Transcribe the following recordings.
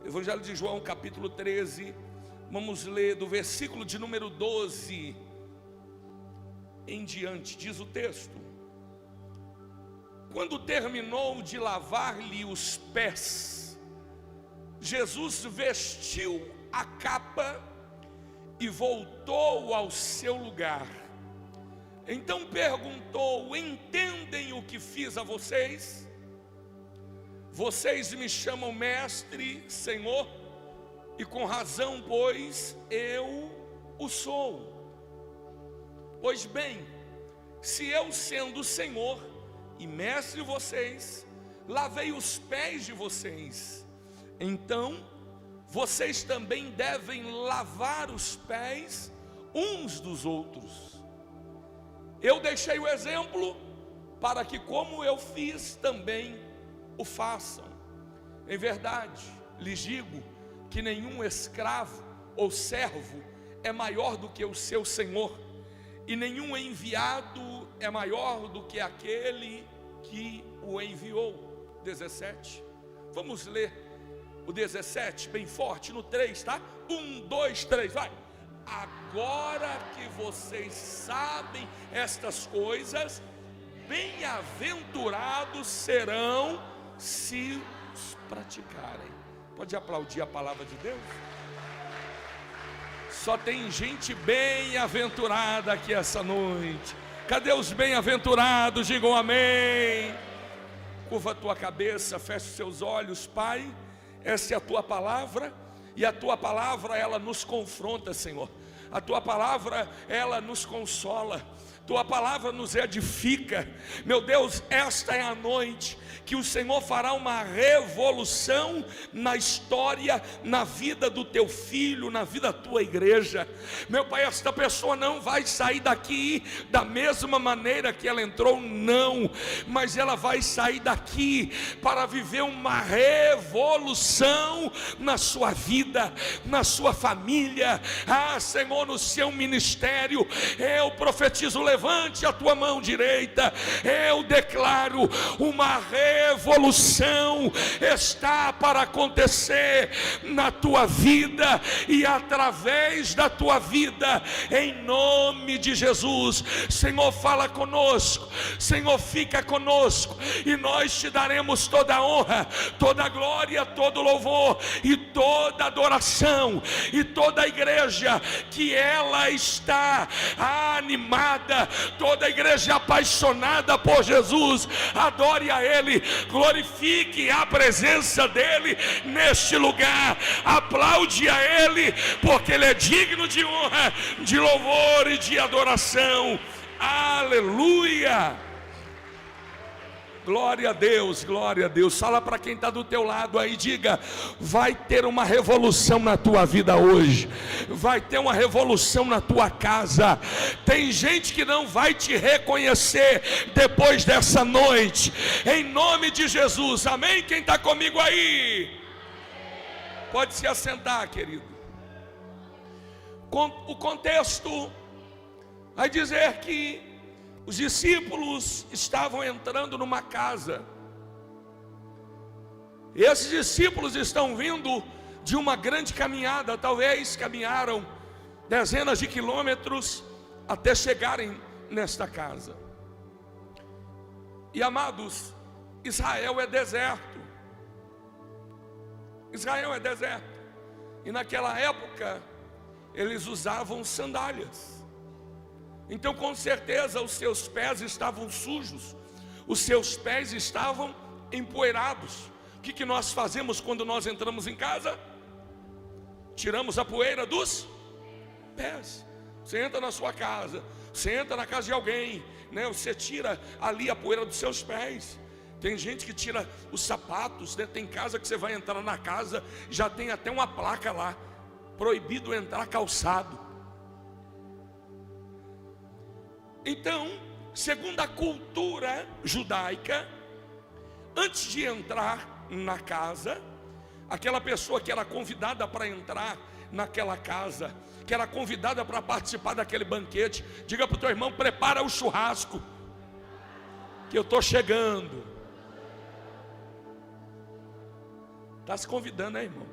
Evangelho de João, capítulo 13. Vamos ler do versículo de número 12 em diante. Diz o texto: quando terminou de lavar-lhe os pés, Jesus vestiu a capa e voltou ao seu lugar. Então perguntou: entendem o que fiz a vocês? Vocês me chamam mestre, Senhor, e com razão, pois eu o sou. Pois bem, se eu, sendo Senhor e mestre de vocês, lavei os pés de vocês, então vocês também devem lavar os pés uns dos outros. Eu deixei o exemplo para que, como eu fiz, também o façam. Em verdade, lhes digo que nenhum escravo ou servo é maior do que o seu senhor, e nenhum enviado é maior do que aquele que o enviou. 17. Vamos ler o 17 bem forte no 3, tá? 1, 2, 3, vai. Agora que vocês sabem estas coisas, bem-aventurados serão se os praticarem. Pode aplaudir a palavra de Deus? Só tem gente bem-aventurada aqui essa noite. Cadê os bem-aventurados? Digam amém. Curva a tua cabeça, fecha os seus olhos. Pai, essa é a tua palavra, e a tua palavra, ela nos confronta, Senhor. A tua palavra, ela nos consola. Tua palavra nos edifica. Meu Deus, esta é a noite que o Senhor fará uma revolução na história, na vida do teu filho, na vida da tua igreja. Meu Pai, esta pessoa não vai sair daqui da mesma maneira que ela entrou, não, mas ela vai sair daqui para viver uma revolução na sua vida, na sua família, Senhor, no seu ministério. Eu profetizo, levante a tua mão direita, eu declaro uma revolução está para acontecer na tua vida e através da tua vida, em nome de Jesus. Senhor, fala conosco, Senhor, fica conosco, e nós te daremos toda a honra, toda a glória, todo o louvor e toda a adoração. E toda a igreja que ela está animada, toda a igreja apaixonada por Jesus, adore a Ele, glorifique a presença dEle neste lugar, aplaude a Ele, porque Ele é digno de honra, de louvor e de adoração. Aleluia! Glória a Deus, glória a Deus. Fala para quem está do teu lado aí, diga: vai ter uma revolução na tua vida hoje, vai ter uma revolução na tua casa. Tem gente que não vai te reconhecer depois dessa noite, em nome de Jesus, amém? Quem está comigo aí? Pode se assentar, querido. O contexto vai dizer que os discípulos estavam entrando numa casa. Esses discípulos estão vindo de uma grande caminhada, talvez caminharam dezenas de quilômetros até chegarem nesta casa. E amados, Israel é deserto. Israel é deserto. E naquela época eles usavam sandálias. Então, com certeza, os seus pés estavam sujos, os seus pés estavam empoeirados. O que nós fazemos quando nós entramos em casa? Tiramos a poeira dos pés. Você entra na sua casa, você entra na casa de alguém, né? Você tira ali a poeira dos seus pés. Tem gente que tira os sapatos, né? Tem casa que você vai entrar na casa, já tem até uma placa lá: proibido entrar calçado. Então, segundo a cultura judaica, antes de entrar na casa, aquela pessoa que era convidada para entrar naquela casa, que era convidada para participar daquele banquete, diga para o teu irmão: prepara o churrasco, que eu estou chegando. Está se convidando, né, irmão?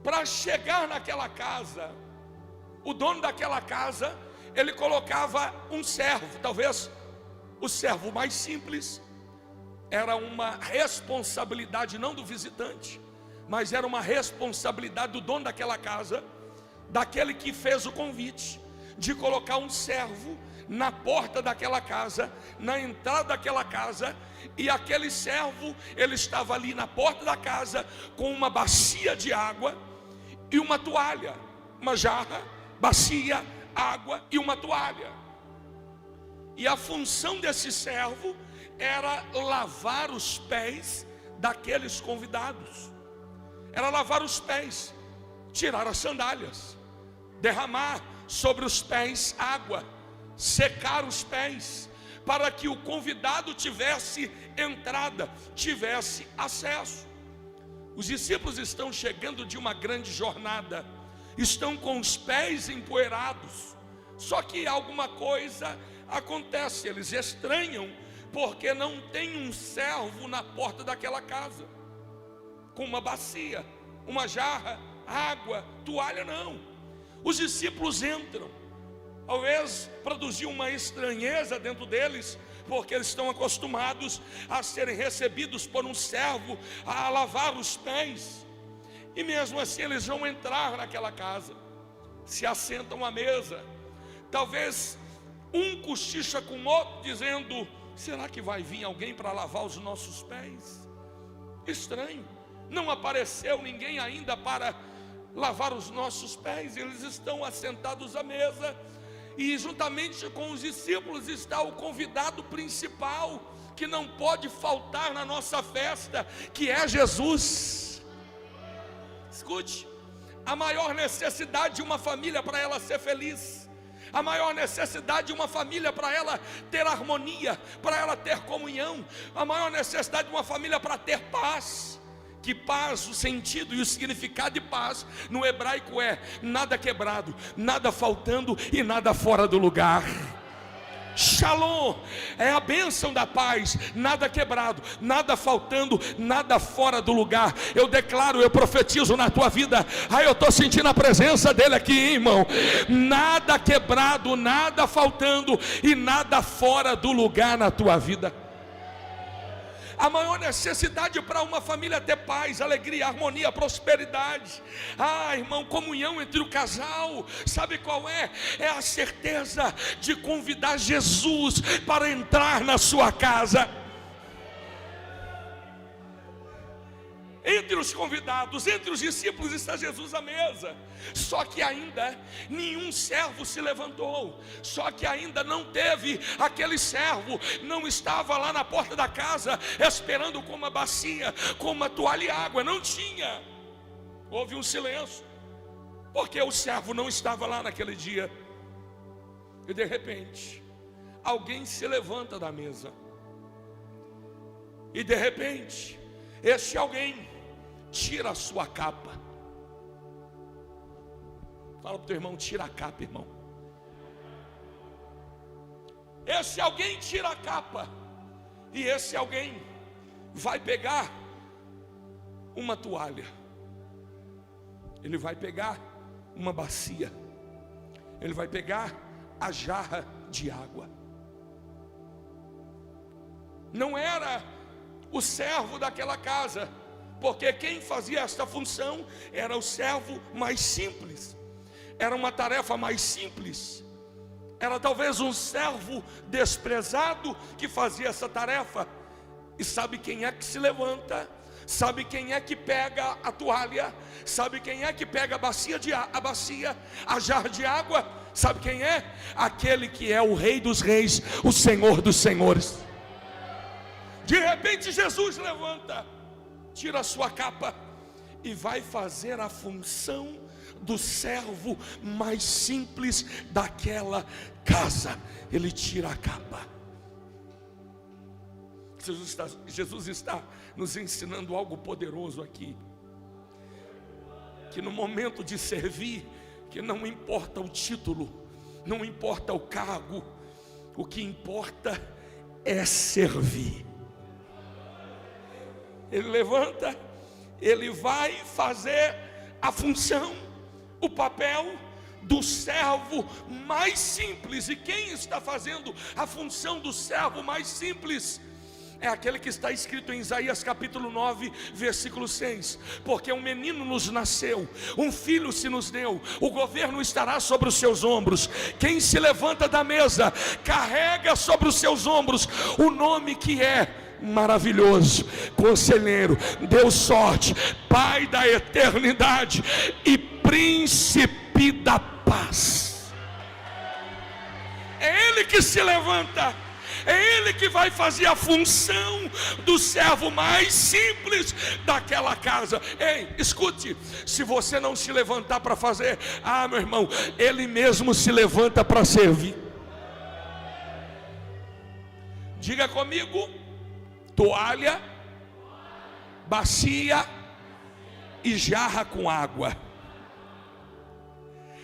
Para chegar naquela casa, o dono daquela casa, ele colocava um servo, talvez o servo mais simples. Era uma responsabilidade não do visitante, mas era uma responsabilidade do dono daquela casa, daquele que fez o convite, de colocar um servo na porta daquela casa, na entrada daquela casa. E aquele servo, ele estava ali na porta da casa com uma bacia de água e uma toalha, uma jarra, bacia, água e uma toalha. E a função desse servo era lavar os pés daqueles convidados. Era lavar os pés, tirar as sandálias, derramar sobre os pés água, secar os pés, para que o convidado tivesse entrada, tivesse acesso. Os discípulos estão chegando de uma grande jornada, estão com os pés empoeirados, só que alguma coisa acontece, eles estranham, porque não tem um servo na porta daquela casa, com uma bacia, uma jarra, água, toalha, não. Os discípulos entram, talvez produziu uma estranheza dentro deles, porque eles estão acostumados a serem recebidos por um servo a lavar os pés. E mesmo assim eles vão entrar naquela casa, se assentam à mesa. Talvez um cochicha com o outro, dizendo: será que vai vir alguém para lavar os nossos pés? Estranho, não apareceu ninguém ainda para lavar os nossos pés. Eles estão assentados à mesa, e juntamente com os discípulos está o convidado principal, que não pode faltar na nossa festa, que é Jesus. Escute, a maior necessidade de uma família para ela ser feliz, a maior necessidade de uma família para ela ter harmonia, para ela ter comunhão, a maior necessidade de uma família para ter paz. Que paz, o sentido e o significado de paz no hebraico é nada quebrado, nada faltando e nada fora do lugar. Shalom é a bênção da paz, nada quebrado, nada faltando, nada fora do lugar. Eu declaro, eu profetizo na tua vida. Eu estou sentindo a presença dele aqui, irmão. Nada quebrado, nada faltando e nada fora do lugar na tua vida. A maior necessidade para uma família ter paz, alegria, harmonia, prosperidade, irmão, comunhão entre o casal, sabe qual é? É a certeza de convidar Jesus para entrar na sua casa. Entre os convidados, entre os discípulos está Jesus à mesa. Só que ainda nenhum servo se levantou. Só que ainda não teve aquele servo, não estava lá na porta da casa esperando com uma bacia, com uma toalha e água. Não tinha. Houve um silêncio, porque o servo não estava lá naquele dia. E de repente alguém se levanta da mesa. E de repente esse alguém tira a sua capa. Fala para o teu irmão: tira a capa, irmão. Esse alguém tira a capa, e esse alguém vai pegar uma toalha, ele vai pegar uma bacia, ele vai pegar a jarra de água. Não era o servo daquela casa, porque quem fazia esta função era o servo mais simples, era uma tarefa mais simples, era talvez um servo desprezado que fazia essa tarefa. E sabe quem é que se levanta? Sabe quem é que pega a toalha? Sabe quem é que pega a bacia, a jarra de água? Sabe quem é? Aquele que é o Rei dos Reis, o Senhor dos Senhores. De repente Jesus levanta, tira a sua capa e vai fazer a função do servo mais simples daquela casa. Ele tira a capa. Jesus está nos ensinando algo poderoso aqui, que no momento de servir, que não importa o título, não importa o cargo, o que importa é servir. Ele levanta, ele vai fazer a função, o papel do servo mais simples. E quem está fazendo a função do servo mais simples? É aquele que está escrito em Isaías capítulo 9, versículo 6. Porque um menino nos nasceu, um filho se nos deu, o governo estará sobre os seus ombros. Quem se levanta da mesa, carrega sobre os seus ombros o nome que é maravilhoso, Conselheiro, Deus sorte, Pai da eternidade e Príncipe da paz. É Ele que se levanta, é Ele que vai fazer a função do servo mais simples daquela casa. Ei, escute, se você não se levantar para fazer, meu irmão, Ele mesmo se levanta para servir. Diga comigo: toalha, bacia e jarra com água.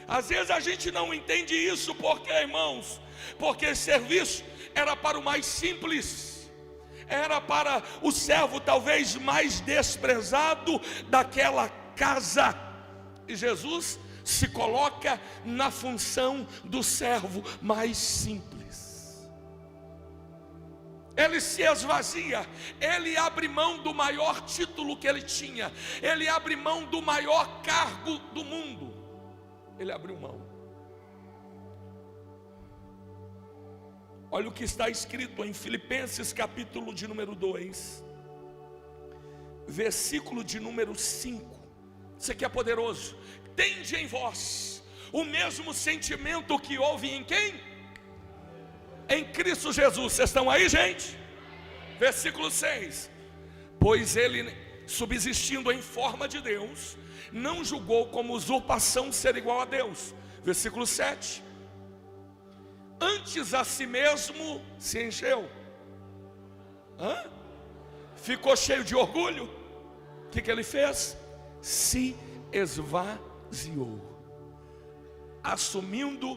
Às vezes a gente não entende isso, porque, irmãos, porque serviço era para o mais simples, era para o servo talvez mais desprezado daquela casa. E Jesus se coloca na função do servo mais simples. Ele se esvazia, ele abre mão do maior título que ele tinha, ele abre mão do maior cargo do mundo. Ele abriu mão. Olha o que está escrito em Filipenses capítulo de número 2, versículo de número 5. Isso aqui é poderoso. Tende em vós o mesmo sentimento que houve em quem? Em Cristo Jesus. Vocês estão aí, gente? Versículo 6. Pois ele, subsistindo em forma de Deus, não julgou como usurpação ser igual a Deus. Versículo 7. Antes a si mesmo se encheu. Ficou cheio de orgulho. O que ele fez? Se esvaziou, assumindo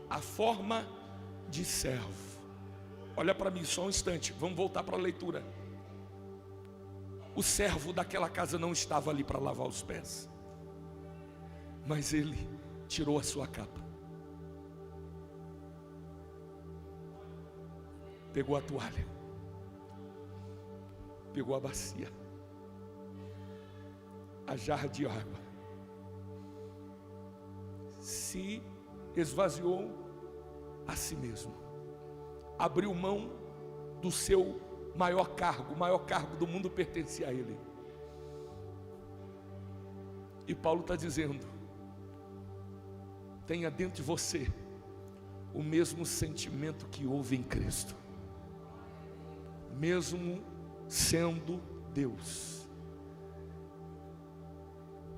a forma de servo. Olha para mim só um instante, vamos voltar para a leitura. O servo daquela casa não estava ali para lavar os pés, mas ele tirou a sua capa, pegou a toalha, pegou a bacia, a jarra de água, se esvaziou a si mesmo, abriu mão do seu maior cargo. O maior cargo do mundo pertencia a ele. E Paulo está dizendo: tenha dentro de você o mesmo sentimento que houve em Cristo, mesmo sendo Deus.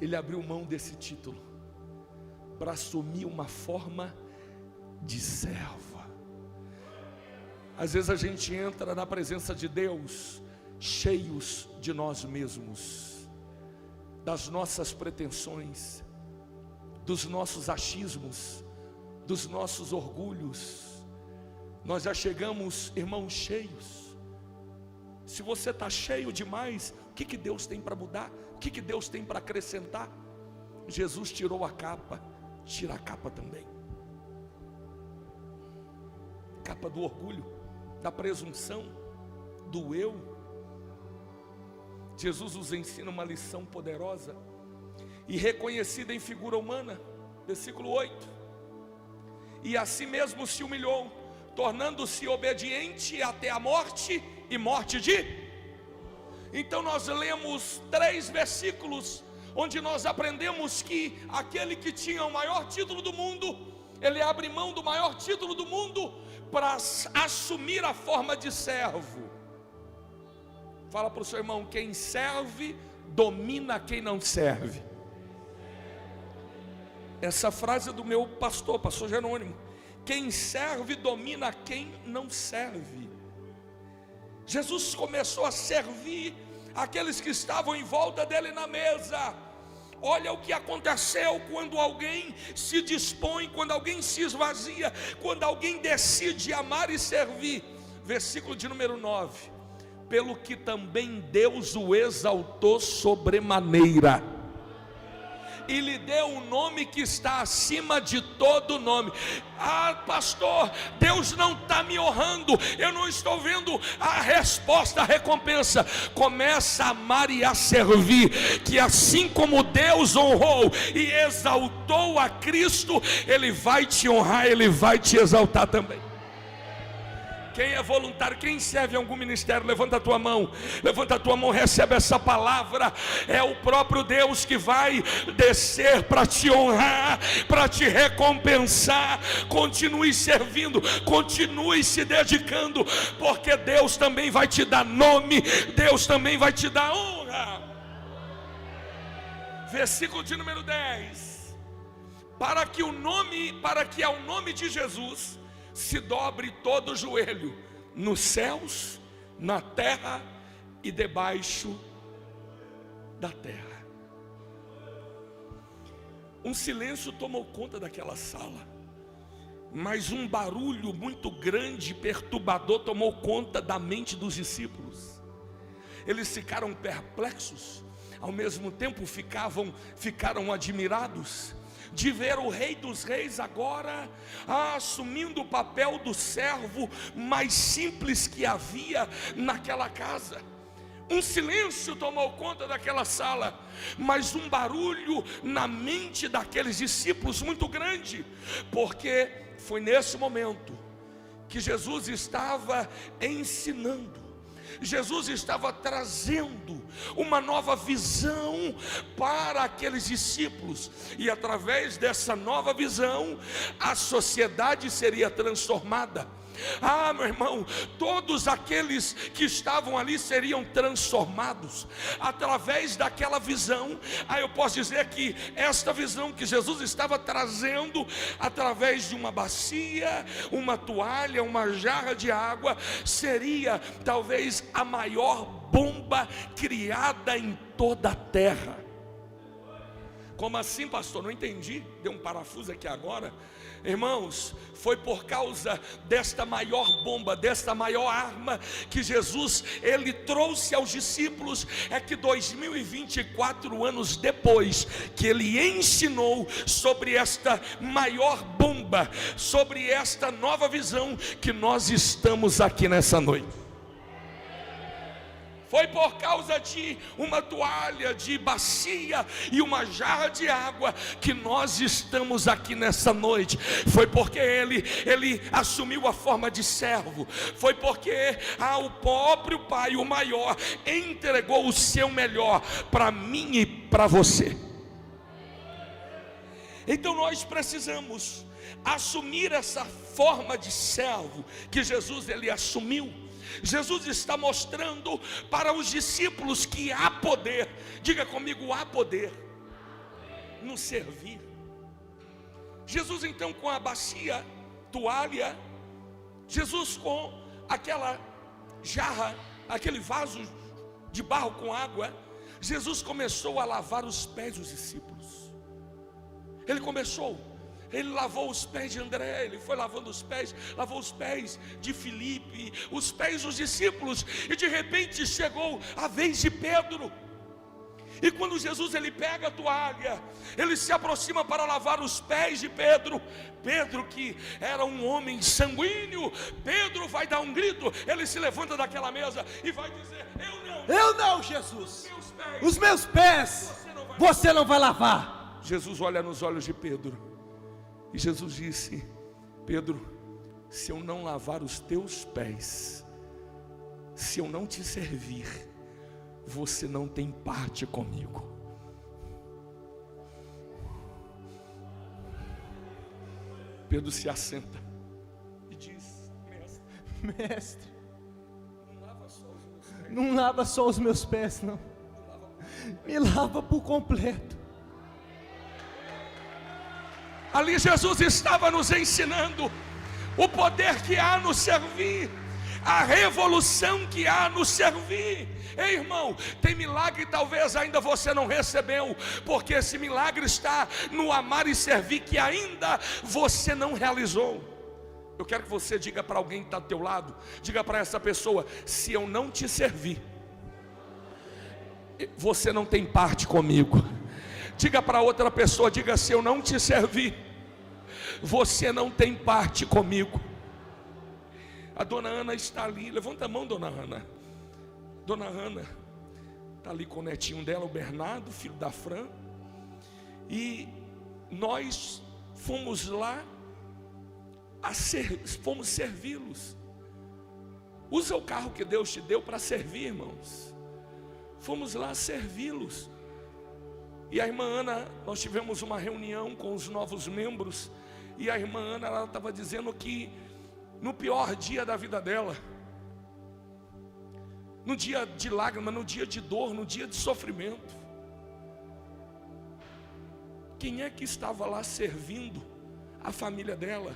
Ele abriu mão desse título para assumir uma forma de servo. Às vezes a gente entra na presença de Deus cheios de nós mesmos, das nossas pretensões, dos nossos achismos, dos nossos orgulhos. Nós já chegamos, irmãos, cheios. Se você está cheio demais, o que Deus tem para mudar? O que Deus tem para acrescentar? Jesus tirou a capa, tira a capa também. Capa do orgulho, da presunção, do eu. Jesus nos ensina uma lição poderosa e reconhecida em figura humana. Versículo 8. E a si mesmo se humilhou, tornando-se obediente até a morte, e morte de... Então nós lemos 3 versículos onde nós aprendemos que aquele que tinha o maior título do mundo, ele abre mão do maior título do mundo para assumir a forma de servo. Fala para o seu irmão: quem serve domina quem não serve. Essa frase é do meu pastor Jerônimo. Quem serve domina quem não serve. Jesus começou a servir aqueles que estavam em volta dele na mesa. Olha o que aconteceu quando alguém se dispõe, quando alguém se esvazia, quando alguém decide amar e servir. Versículo de número 9. Pelo que também Deus o exaltou sobremaneira e lhe deu um nome que está acima de todo nome. Ah, pastor, Deus não está me honrando, eu não estou vendo a resposta, a recompensa. Começa a amar e a servir, que assim como Deus honrou e exaltou a Cristo, Ele vai te honrar, Ele vai te exaltar também. Quem é voluntário, quem serve em algum ministério, levanta a tua mão, recebe essa palavra. É o próprio Deus que vai descer para te honrar, para te recompensar. Continue servindo, continue se dedicando, porque Deus também vai te dar nome, Deus também vai te dar honra. Versículo de número 10: para que ao nome de Jesus se dobre todo o joelho, nos céus, na terra e debaixo da terra. Um silêncio tomou conta daquela sala, mas um barulho muito grande, perturbador, tomou conta da mente dos discípulos. Eles ficaram perplexos, ao mesmo tempo ficaram admirados de ver o Rei dos Reis agora assumindo o papel do servo mais simples que havia naquela casa. Um silêncio tomou conta daquela sala, mas um barulho na mente daqueles discípulos muito grande, porque foi nesse momento que Jesus estava ensinando. Jesus estava trazendo uma nova visão para aqueles discípulos, e através dessa nova visão a sociedade seria transformada. Ah, meu irmão, todos aqueles que estavam ali seriam transformados através daquela visão. Eu posso dizer que esta visão que Jesus estava trazendo, através de uma bacia, uma toalha, uma jarra de água, seria talvez a maior bomba criada em toda a terra. Como assim, pastor? Não entendi, deu um parafuso aqui agora. Irmãos, foi por causa desta maior bomba, desta maior arma que Jesus, Ele trouxe aos discípulos, é que 2024 anos depois, que Ele ensinou sobre esta maior bomba, sobre esta nova visão, que nós estamos aqui nessa noite. Foi por causa de uma toalha, de bacia e uma jarra de água que nós estamos aqui nessa noite. Foi porque ele assumiu a forma de servo. Foi porque o próprio Pai, o maior, entregou o seu melhor para mim e para você. Então nós precisamos assumir essa forma de servo que Jesus ele assumiu. Jesus está mostrando para os discípulos que há poder, diga comigo, há poder no servir. Jesus então com a bacia, toalha, Jesus com aquela jarra, aquele vaso de barro com água, Jesus começou a lavar os pés dos discípulos. Ele lavou os pés de André, ele foi lavando os pés, lavou os pés de Filipe, os pés dos discípulos, e de repente chegou a vez de Pedro. E quando Jesus ele pega a toalha, ele se aproxima para lavar os pés de Pedro. Pedro, que era um homem sanguíneo, Pedro vai dar um grito, ele se levanta daquela mesa e vai dizer: eu não, Jesus, os meus pés você não vai lavar. Jesus olha nos olhos de Pedro e Jesus disse: Pedro, se eu não lavar os teus pés, se eu não te servir, você não tem parte comigo. Pedro se assenta e diz: Mestre, não lava só os meus pés, não. Me lava por completo. Ali Jesus estava nos ensinando o poder que há no servir, a revolução que há no servir. Ei, irmão, tem milagre talvez ainda você não recebeu, porque esse milagre está no amar e servir que ainda você não realizou. Eu quero que você diga para alguém que está do teu lado, diga para essa pessoa: se eu não te servir, você não tem parte comigo. Diga para outra pessoa, diga: se eu não te servir, você não tem parte comigo. A dona Ana está ali, levanta a mão, dona Ana. Dona Ana está ali com o netinho dela, o Bernardo, filho da Fran. E nós fomos lá, fomos servi-los. Usa o carro que Deus te deu para servir, irmãos. Fomos lá servi-los. E a irmã Ana, nós tivemos uma reunião com os novos membros. E a irmã Ana, ela estava dizendo que no pior dia da vida dela, no dia de lágrima, no dia de dor, no dia de sofrimento, quem é que estava lá servindo a família dela?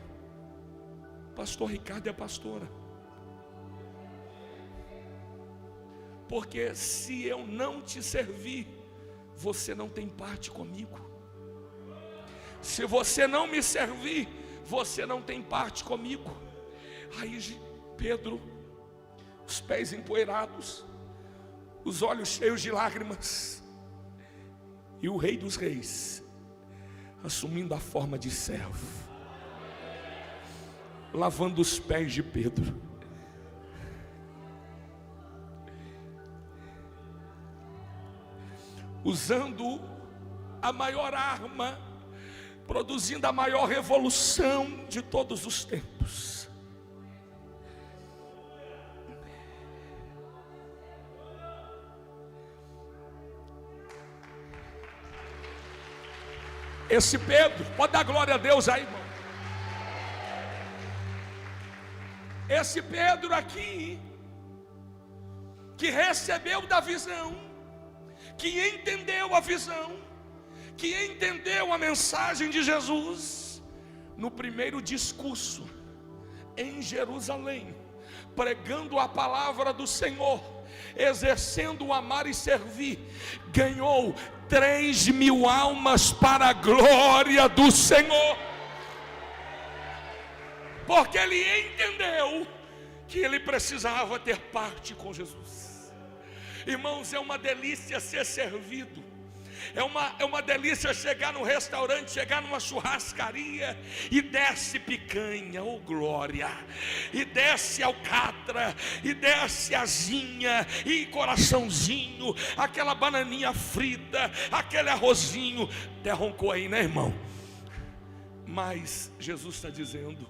Pastor Ricardo e a pastora. Porque se eu não te servir, você não tem parte comigo. Se você não me servir, você não tem parte comigo. Aí Pedro, os pés empoeirados, os olhos cheios de lágrimas, e o Rei dos Reis, assumindo a forma de servo, lavando os pés de Pedro. Usando a maior arma, produzindo a maior revolução de todos os tempos. Esse Pedro, pode dar glória a Deus aí, irmão. Esse Pedro aqui, que recebeu da visão, que entendeu a visão, que entendeu a mensagem de Jesus, no primeiro discurso em Jerusalém, pregando a palavra do Senhor, exercendo o amar e servir, ganhou 3.000 almas para a glória do Senhor, porque ele entendeu que ele precisava ter parte com Jesus. Irmãos, é uma delícia ser servido. É uma delícia chegar num restaurante, chegar numa churrascaria e desce picanha, oh glória, e desce alcatra, e desce asinha, e coraçãozinho, aquela bananinha frita, aquele arrozinho. Até roncou aí, né, irmão? Mas Jesus está dizendo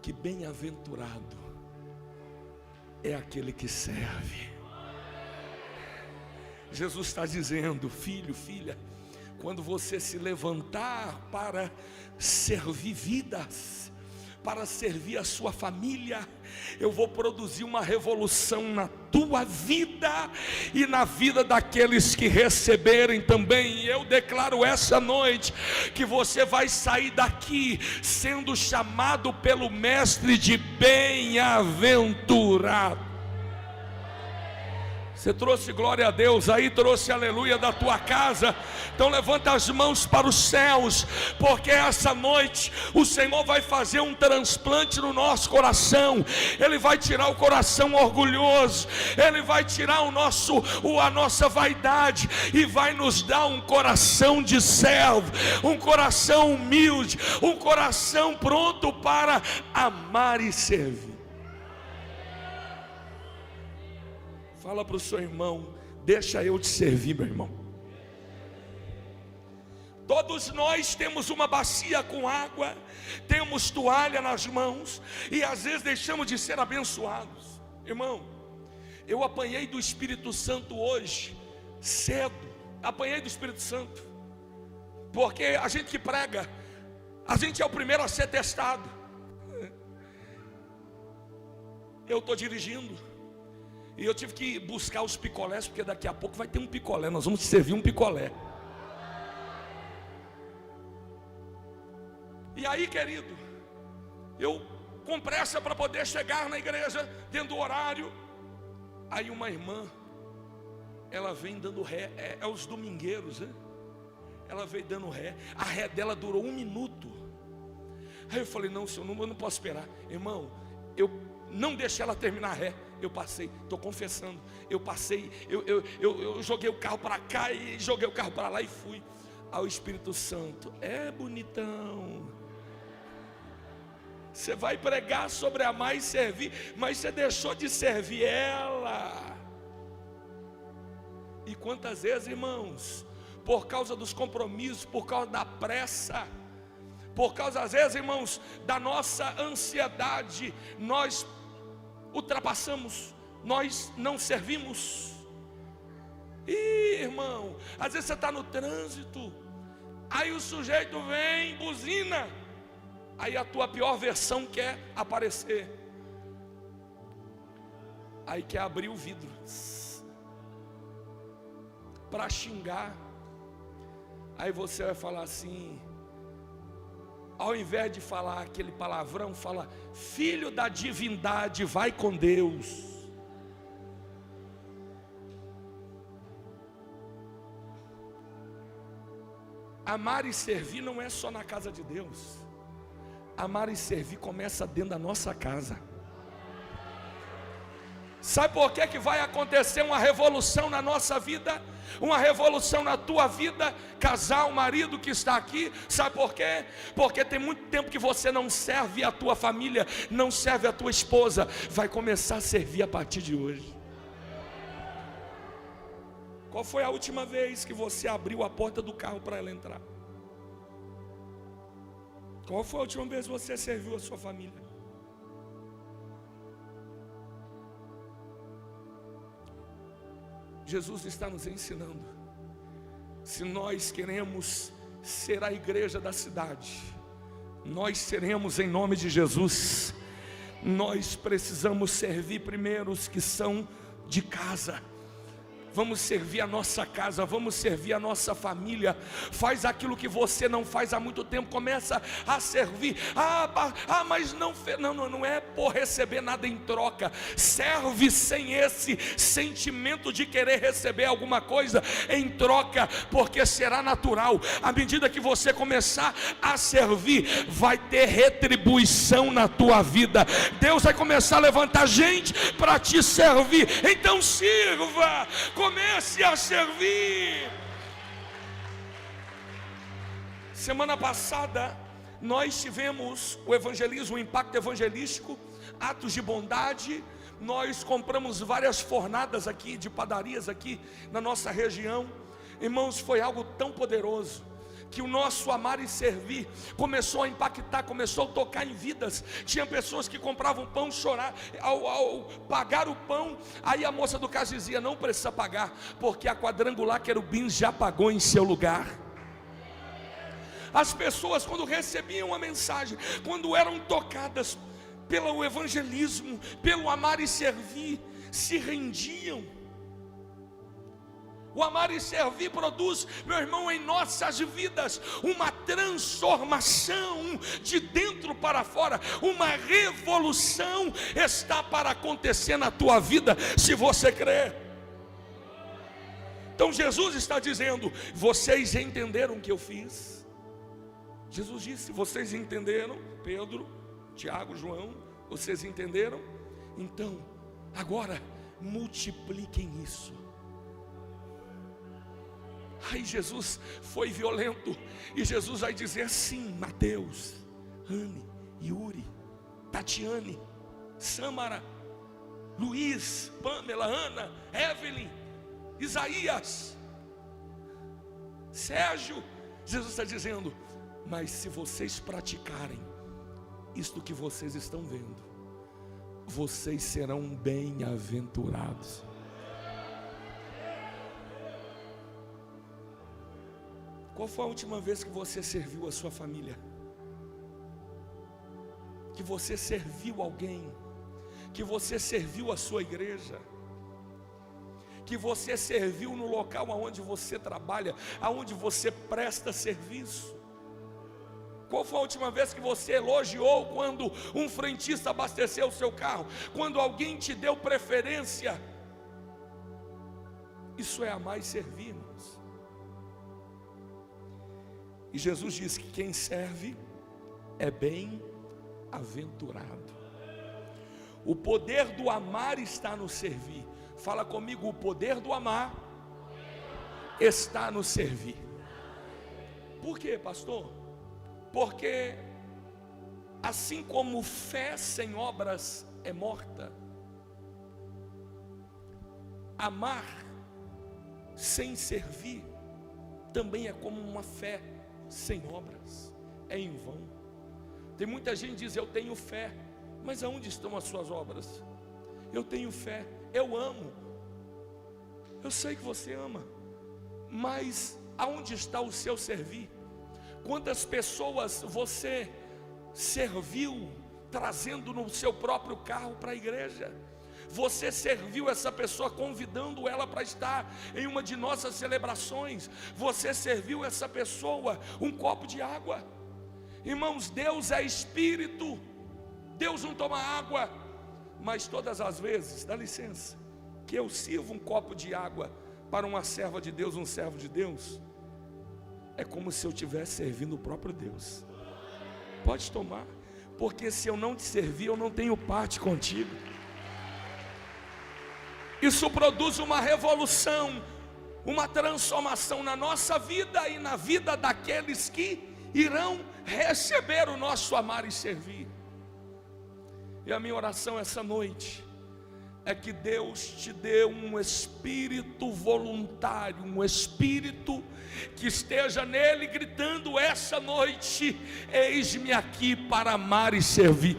que bem-aventurado é aquele que serve. Jesus está dizendo: filho, filha, quando você se levantar para servir vidas, para servir a sua família, eu vou produzir uma revolução na tua vida e na vida daqueles que receberem também. E eu declaro essa noite que você vai sair daqui sendo chamado pelo Mestre de bem-aventurado. Você trouxe glória a Deus aí, trouxe aleluia da tua casa. Então levanta as mãos para os céus, porque essa noite o Senhor vai fazer um transplante no nosso coração. Ele vai tirar o coração orgulhoso, Ele vai tirar a nossa vaidade e vai nos dar um coração de servo, um coração humilde, um coração pronto para amar e servir. Fala para o seu irmão: deixa eu te servir, meu irmão. Todos nós temos uma bacia com água, temos toalha nas mãos, e às vezes deixamos de ser abençoados. Irmão, eu apanhei do Espírito Santo hoje, cedo, apanhei do Espírito Santo, porque a gente que prega, a gente é o primeiro a ser testado. Eu estou dirigindo, e eu tive que buscar os picolés, porque daqui a pouco vai ter um picolé, nós vamos te servir um picolé. E aí, querido, eu com pressa para poder chegar na igreja, dentro do horário. Aí uma irmã, ela vem dando ré, é os domingueiros, né? Ela veio dando ré, a ré dela durou 1 minuto. Aí eu falei: não, senhor, eu não posso esperar. Irmão, eu não deixei ela terminar a ré, eu passei, estou confessando, eu passei, eu joguei o carro para cá e joguei o carro para lá e fui. Ao Espírito Santo, é bonitão. Você vai pregar sobre amar e servir, mas você deixou de servir ela. E quantas vezes, irmãos, por causa dos compromissos, por causa da pressa, por causa, às vezes, irmãos, da nossa ansiedade, nós ultrapassamos, nós não servimos. Ih, irmão, às vezes você está no trânsito, aí o sujeito vem, buzina, aí a tua pior versão quer aparecer, aí quer abrir o vidro para xingar. Aí você vai falar assim, ao invés de falar aquele palavrão, fala: filho da divindade, vai com Deus. Amar e servir não é só na casa de Deus. Amar e servir começa dentro da nossa casa. Sabe por que vai acontecer uma revolução na nossa vida? Uma revolução na tua vida, casal, marido que está aqui. Sabe por quê? Porque tem muito tempo que você não serve a tua família, não serve a tua esposa. Vai começar a servir a partir de hoje. Qual foi a última vez que você abriu a porta do carro para ela entrar? Qual foi a última vez que você serviu a sua família? Jesus está nos ensinando. Se nós queremos ser a igreja da cidade, nós seremos em nome de Jesus. Nós precisamos servir primeiro os que são de casa. Vamos servir a nossa casa, vamos servir a nossa família. Faz aquilo que você não faz há muito tempo, começa a servir. Mas não é por receber nada em troca. Serve sem esse sentimento de querer receber alguma coisa em troca, porque será natural. À medida que você começar a servir, vai ter retribuição na tua vida. Deus vai começar a levantar gente para te servir. Então sirva. Comece a servir. Semana passada nós tivemos o evangelismo, o impacto evangelístico, atos de bondade. Nós compramos várias fornadas aqui, de padarias aqui na nossa região. Irmãos, foi algo tão poderoso que o nosso amar e servir começou a impactar, começou a tocar em vidas. Tinha pessoas que compravam pão, chorar ao pagar o pão. Aí a moça do caixa dizia: não precisa pagar, porque a Quadrangular Querubins já pagou em seu lugar. As pessoas, quando recebiam a mensagem, quando eram tocadas pelo evangelismo, pelo amar e servir, se rendiam. O amar e servir produz, meu irmão, em nossas vidas uma transformação de dentro para fora. Uma revolução está para acontecer na tua vida, se você crer. Então Jesus está dizendo: vocês entenderam o que eu fiz? Jesus disse: vocês entenderam? Pedro, Tiago, João, vocês entenderam? Então, agora multipliquem isso. Aí Jesus foi violento, e Jesus vai dizer assim: Mateus, Anne, Yuri, Tatiane, Samara, Luiz, Pamela, Ana, Evelyn, Isaías, Sérgio. Jesus está dizendo: mas se vocês praticarem isto que vocês estão vendo, vocês serão bem-aventurados. Qual foi a última vez que você serviu a sua família? Que você serviu alguém? Que você serviu a sua igreja? Que você serviu no local onde você trabalha, aonde você presta serviço? Qual foi a última vez que você elogiou quando um frentista abasteceu o seu carro? Quando alguém te deu preferência? Isso é amar e servir, irmãos. E Jesus diz que quem serve é bem-aventurado. O poder do amar está no servir. Fala comigo, o poder do amar está no servir. Por quê, pastor? Porque assim como fé sem obras é morta, amar sem servir também é como uma fé sem obras, é em vão. Tem muita gente que diz: eu tenho fé, mas aonde estão as suas obras? Eu tenho fé, eu amo, eu sei que você ama, mas aonde está o seu servir? Quantas pessoas você serviu trazendo no seu próprio carro para a igreja? Você serviu essa pessoa convidando ela para estar em uma de nossas celebrações? Você serviu essa pessoa um copo de água? Irmãos, Deus é espírito, Deus não toma água, mas todas as vezes, dá licença, que eu sirvo um copo de água para uma serva de Deus, um servo de Deus, é como se eu estivesse servindo o próprio Deus. Pode tomar, porque se eu não te servir, eu não tenho parte contigo. Isso produz uma revolução, uma transformação na nossa vida e na vida daqueles que irão receber o nosso amar e servir. E a minha oração essa noite é que Deus te dê um espírito voluntário, um espírito que esteja nele gritando essa noite: eis-me aqui para amar e servir.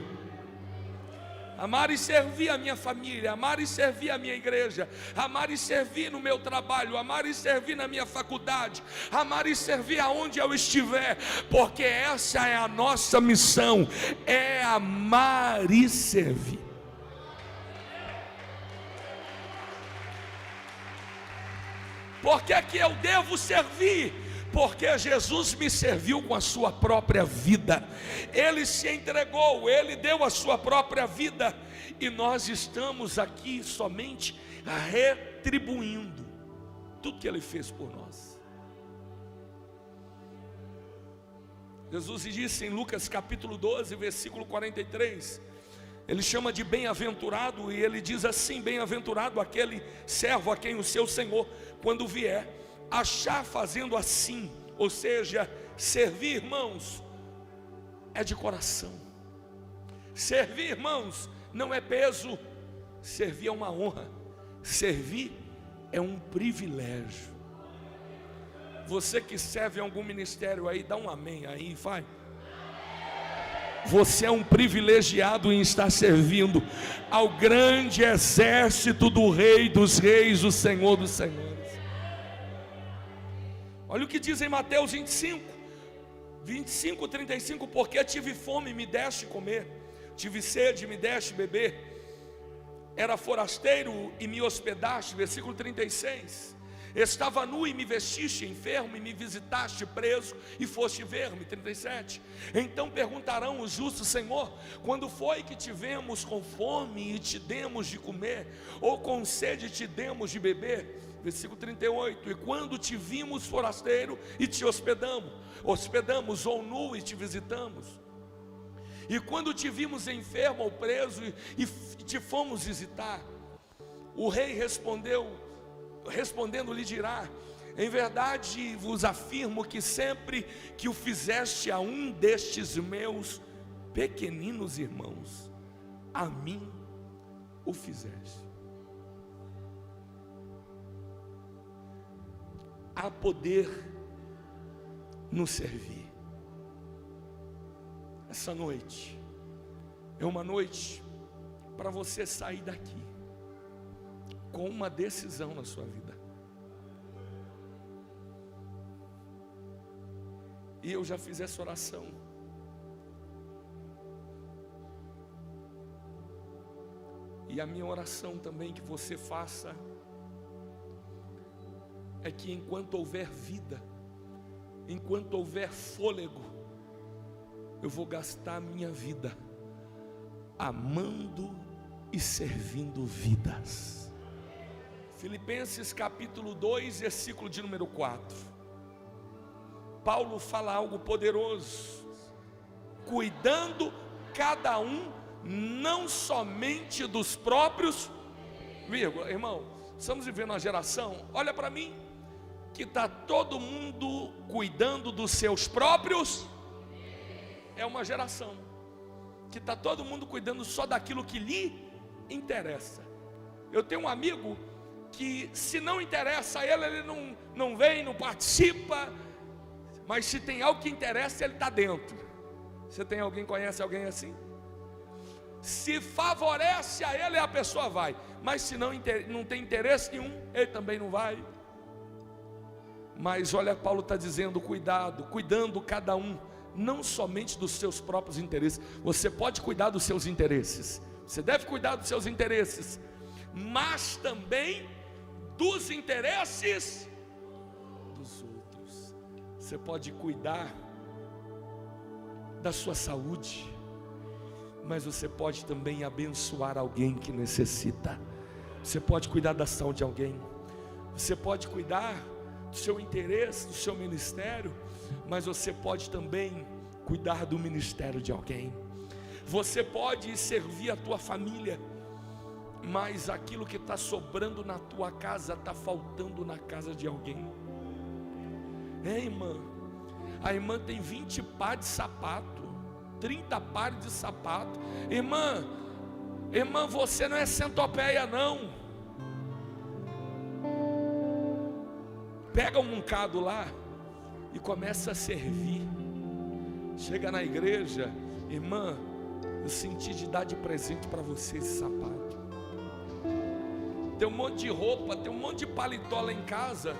Amar e servir a minha família, amar e servir a minha igreja, amar e servir no meu trabalho, amar e servir na minha faculdade, amar e servir aonde eu estiver, porque essa é a nossa missão, é amar e servir. Por que que eu devo servir? Porque Jesus me serviu com a sua própria vida. Ele se entregou, Ele deu a sua própria vida, e nós estamos aqui somente retribuindo tudo que Ele fez por nós. Jesus disse em Lucas capítulo 12, versículo 43, Ele chama de bem-aventurado, e Ele diz assim: bem-aventurado aquele servo a quem o seu Senhor, quando vier, achar fazendo assim. Ou seja, servir, irmãos, é de coração. Servir, irmãos, não é peso. Servir é uma honra. Servir é um privilégio. Você que serve em algum ministério aí, dá um amém aí, vai. Você é um privilegiado em estar servindo ao grande exército do Rei dos Reis, o Senhor dos Senhores. Olha o que diz em Mateus 25, 35, porque tive fome, me deste comer, tive sede, me deste beber, era forasteiro e me hospedaste. Versículo 36, estava nu e me vestiste, enfermo e me visitaste, preso e foste ver-me. 37, então perguntarão os justos: Senhor, quando foi que tivemos com fome e te demos de comer, ou com sede e te demos de beber? Versículo 38, e quando te vimos forasteiro e te hospedamos, ou nu e te visitamos? E quando te vimos enfermo ou preso e te fomos visitar? O rei respondendo lhe dirá: em verdade vos afirmo que sempre que o fizeste a um destes meus pequeninos irmãos, a mim o fizeste. Há poder no servir. Essa noite é uma noite para você sair daqui com uma decisão na sua vida. E eu já fiz essa oração. E a minha oração também que você faça é que enquanto houver vida, enquanto houver fôlego, eu vou gastar a minha vida amando e servindo vidas. Filipenses capítulo 2, versículo de número 4. Paulo fala algo poderoso: cuidando cada um não somente dos próprios, vírgula, irmão, estamos vivendo uma geração, olha para mim, que está todo mundo cuidando dos seus próprios, é uma geração que está todo mundo cuidando só daquilo que lhe interessa. Eu tenho um amigo que, se não interessa a ele não vem, não participa, mas se tem algo que interessa, ele está dentro. Você tem alguém, conhece alguém assim? Se favorece a ele, a pessoa vai, mas se não tem interesse nenhum, ele também não vai. Mas olha, Paulo está dizendo, cuidando cada um, não somente dos seus próprios interesses. Você pode cuidar dos seus interesses, você deve cuidar dos seus interesses, mas também dos interesses dos outros. Você pode cuidar da sua saúde, mas você pode também abençoar alguém que necessita. Você pode cuidar da saúde de alguém, você pode cuidar do seu interesse, do seu ministério, mas você pode também cuidar do ministério de alguém. Você pode servir a tua família, mas aquilo que está sobrando na tua casa está faltando na casa de alguém. Irmã, a irmã tem 20 pares de sapato, 30 pares de sapato. Irmã, você não é centopeia não. Pega um moncado lá e começa a servir. Chega na igreja, irmã, eu senti de dar de presente para você esse sapato. Tem um monte de roupa, tem um monte de paletó lá em casa,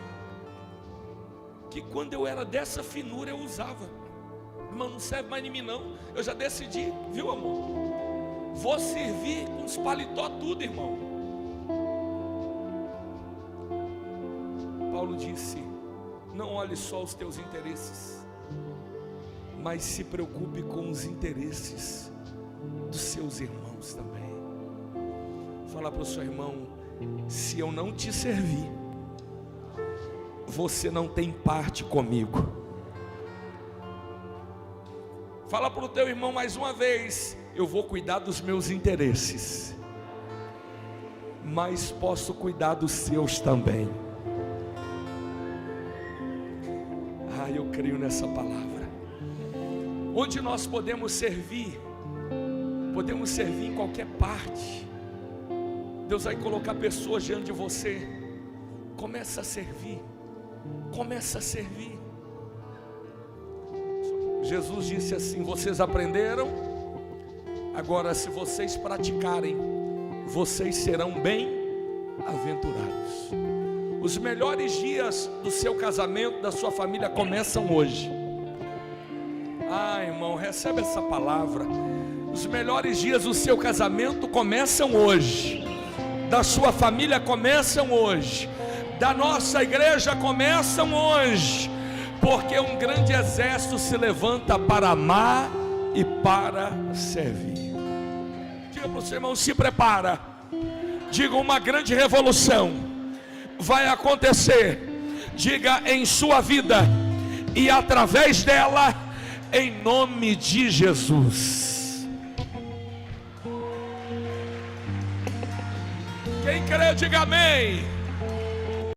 que quando eu era dessa finura eu usava. Irmão, não serve mais em mim não. Eu já decidi, viu amor? Vou servir com os paletó tudo, irmão. Paulo disse, não olhe só os teus interesses, mas se preocupe com os interesses dos seus irmãos também. Fala para o seu irmão, se eu não te servir, você não tem parte comigo. Fala para o teu irmão mais uma vez, eu vou cuidar dos meus interesses, mas posso cuidar dos seus também. Eu creio nessa palavra. Onde nós podemos servir em qualquer parte. Deus vai colocar pessoas diante de você. Começa a servir. Jesus disse assim: vocês aprenderam, agora se vocês praticarem, vocês serão bem-aventurados. Os melhores dias do seu casamento, da sua família, começam hoje. Irmão, recebe essa palavra. Os melhores dias do seu casamento começam hoje, da sua família começam hoje, da nossa igreja começam hoje, porque um grande exército se levanta para amar e para servir. Diga para o seu irmão, se prepara. Diga, uma grande revolução vai acontecer, diga, em sua vida e através dela, em nome de Jesus. Quem crê, diga amém.